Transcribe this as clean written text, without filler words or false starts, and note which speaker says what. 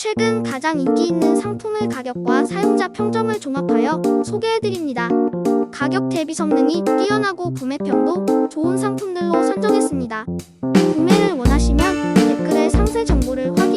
Speaker 1: 최근 가장 인기 있는 상품의 가격과 사용자 평점을 종합하여 소개해드립니다. 가격 대비 성능이 뛰어나고 구매평도 좋은 상품들로 선정했습니다. 구매를 원하시면 댓글에 상세 정보를 확인해 주세요.